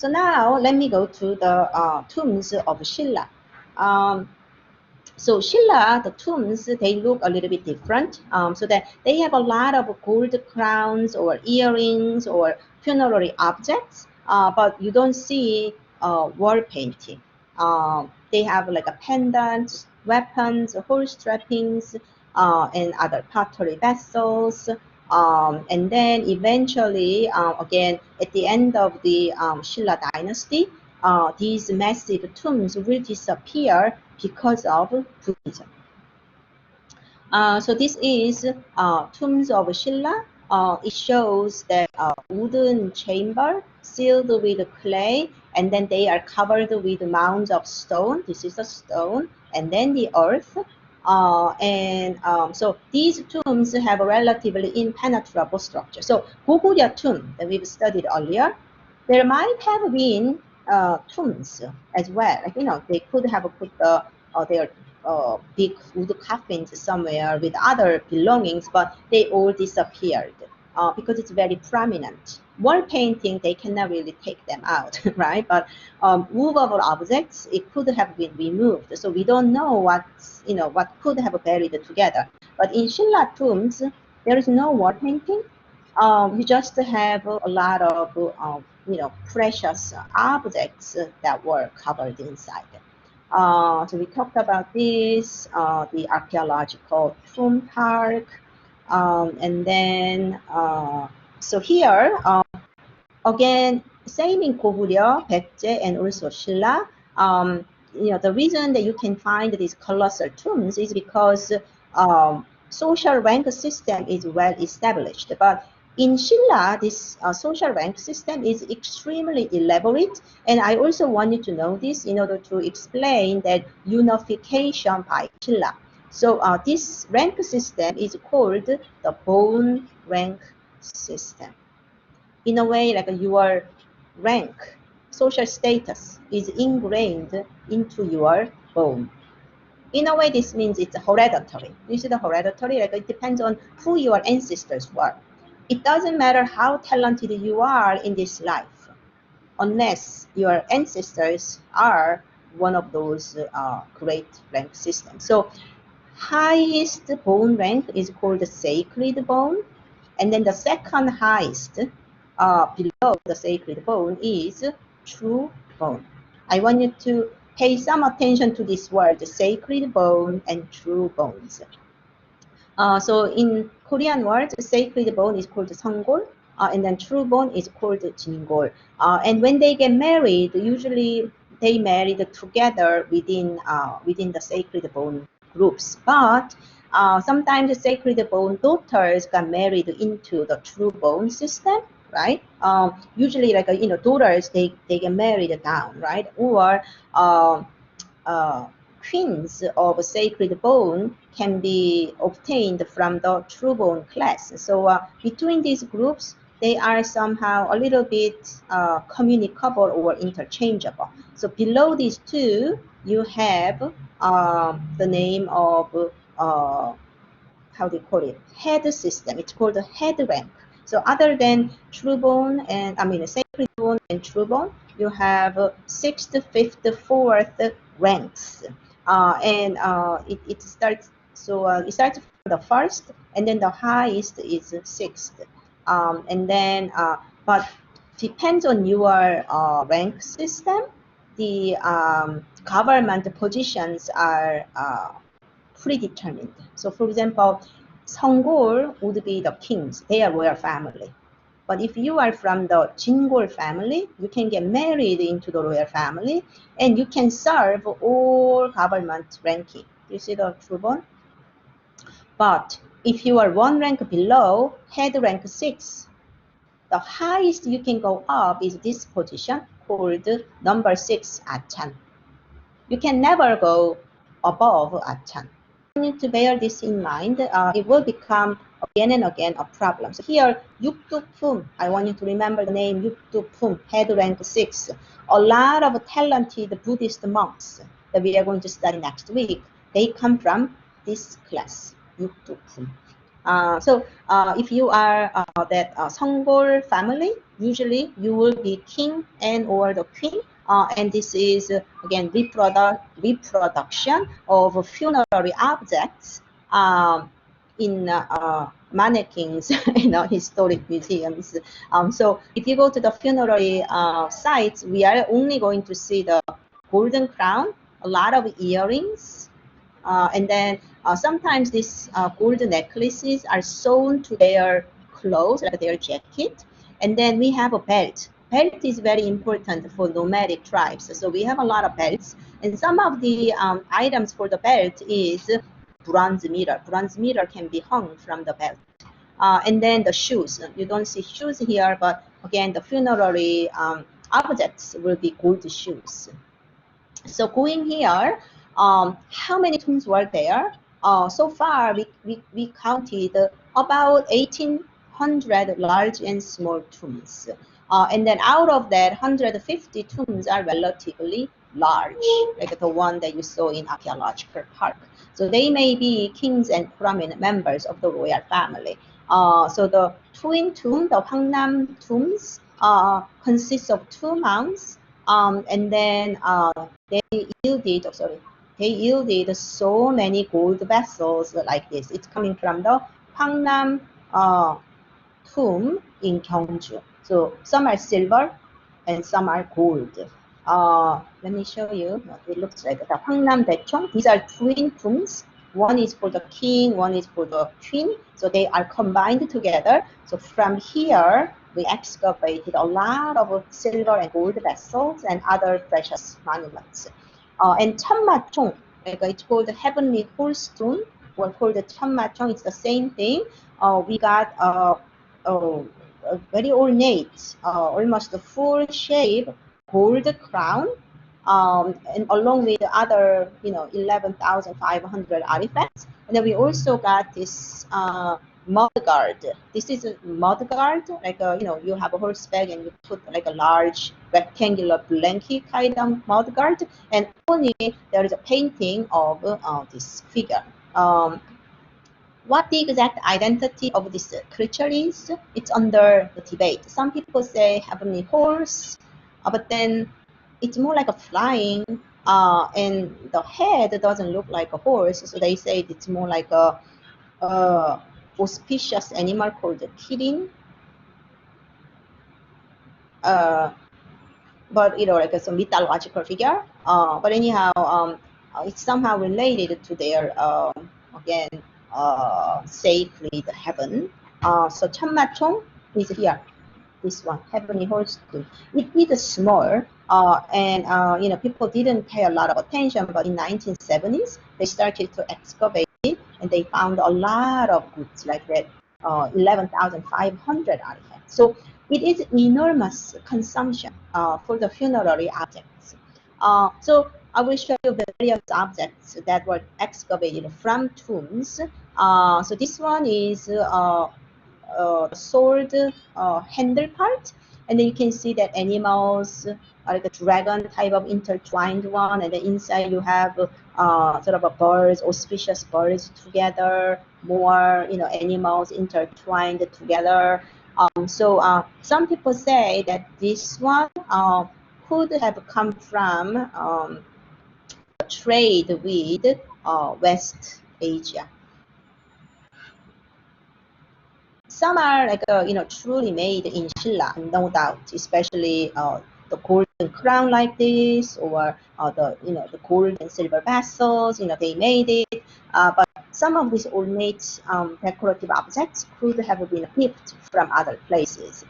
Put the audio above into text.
So now let me go to the tombs of Silla. So Silla, the tombs, they look a little bit different. So that they have a lot of gold crowns or earrings or funerary objects, but you don't see wall painting. They have like a pendants, weapons, horse trappings, and other pottery vessels. And then eventually, again, at the end of the Silla dynasty, these massive tombs will disappear because of Buddhism. So this is tombs of Silla. It shows that wooden chamber sealed with clay, and then they are covered with mounds of stone. This is a stone, and then the earth. So these tombs have a relatively impenetrable structure. So Goguryeo tomb that we've studied earlier, there might have been tombs as well. Like, you know, they could have put their big wood coffins somewhere with other belongings, but they all disappeared because it's very prominent. Wall painting, they cannot really take them out, right? But movable objects, it could have been removed. So we don't know what could have buried together. But in Silla tombs, there is no wall painting. You just have a lot of precious objects that were covered inside. So we talked about this, the archaeological tomb park, and then so here again, same in Goguryeo, Baekje, and also Silla. The reason that you can find these colossal tombs is because social rank system is well established, but in Silla, this social rank system is extremely elaborate, and I also want you to know this in order to explain that unification by Silla. So this rank system is called the bone rank system. In a way, like your rank, social status is ingrained into your bone. In a way, this means it's hereditary. You see the hereditary, like it depends on who your ancestors were. It doesn't matter how talented you are in this life, unless your ancestors are one of those great rank systems. So highest bone rank is called the sacred bone, and then the second highest below the sacred bone is true bone. I want you to pay some attention to this word, sacred bone and true bones. So in Korean words, sacred bone is called Seonggol, and then true bone is called Jingol. And when they get married, usually they married together within the sacred bone groups. But sometimes the sacred bone daughters got married into the true bone system, right? Usually, like daughters, they get married down, right? Or queens of sacred bone can be obtained from the true bone class. So between these groups, they are somehow a little bit communicable or interchangeable. So below these two, you have the name of how do you call it? Head system. It's called the head rank. So other than true bone and sacred bone and true bone, you have 6th, 5th, 4th ranks, and it starts. So it starts from the first, and then the highest is 6th, and then but depends on your rank system. The government positions are predetermined. So for example, Seonggol would be the kings, they are royal family. But if you are from the Jingol family, you can get married into the royal family and you can serve all government ranking. You see the true bone? But if you are one rank below, head rank 6, the highest you can go up is this position called number 6 Achan. You can never go above Achan. You need to bear this in mind. It will become again and again a problem. So here, Yukdupum, I want you to remember the name Yukdupum, head rank 6. A lot of talented Buddhist monks that we are going to study next week, they come from this class, Yukdupum. If you are that Songgol family, usually you will be king and or the queen, and this is again reproduction of funerary objects in mannequins in historic museums. So if you go to the funerary sites, we are only going to see the golden crown, a lot of earrings, and then sometimes these gold necklaces are sewn to their clothes, like their jacket. And then we have a belt. Belt is very important for nomadic tribes. So we have a lot of belts. And some of the items for the belt is bronze mirror. Bronze mirror can be hung from the belt. And then the shoes. You don't see shoes here, but again, the funerary objects will be gold shoes. So going here, how many tombs were there? So far, we counted about 1,800 large and small tombs. And then out of that, 150 tombs are relatively large, like the one that you saw in archaeological park. So they may be kings and prominent members of the royal family. So the twin tomb, the Hwangnam tombs, consists of two mounds, and then they yielded so many gold vessels like this. It's coming from the Hwangnam tomb in Gyeongju. So some are silver and some are gold. Let me show you what it looks like. The Hwangnam Daechong, these are twin tombs. One is for the king, one is for the queen. So they are combined together. So from here, we excavated a lot of silver and gold vessels and other precious monuments. And Cheonmachong, like it's called the heavenly wholestone, or called the Cheonmachong, it's the same thing. We got a very ornate, almost a full shape gold crown, and along with the other, 11,500 artifacts. And then we also got this mud guard. This is a mud guard, like you have a horseback and you put like a large rectangular blanket kind of mud guard, and only there is a painting of this figure. What the exact identity of this creature is, it's under the debate. Some people say heavenly horse, but then it's more like a flying, and the head doesn't look like a horse, so they say it's more like a auspicious animal called a kirin. But like some mythological figure. But anyhow, it's somehow related to their again sacred heaven. So Cheonmachong is here. This one, heavenly horstone. It is small, and people didn't pay a lot of attention. But in 1970s, they started to excavate it, and they found a lot of goods like that, 11,500 artifacts. So it is enormous consumption for the funerary objects. So I will show you various objects that were excavated from tombs. So this one is sword handle part, and then you can see that animals are like a dragon type of intertwined one, and then inside you have sort of a birds, auspicious birds together, more animals intertwined together. So some people say that this one could have come from a trade with West Asia. Some are like truly made in Silla, no doubt, especially the golden crown like this, or the gold and silver vessels. They made it, but some of these ornate decorative objects could have been picked from other places.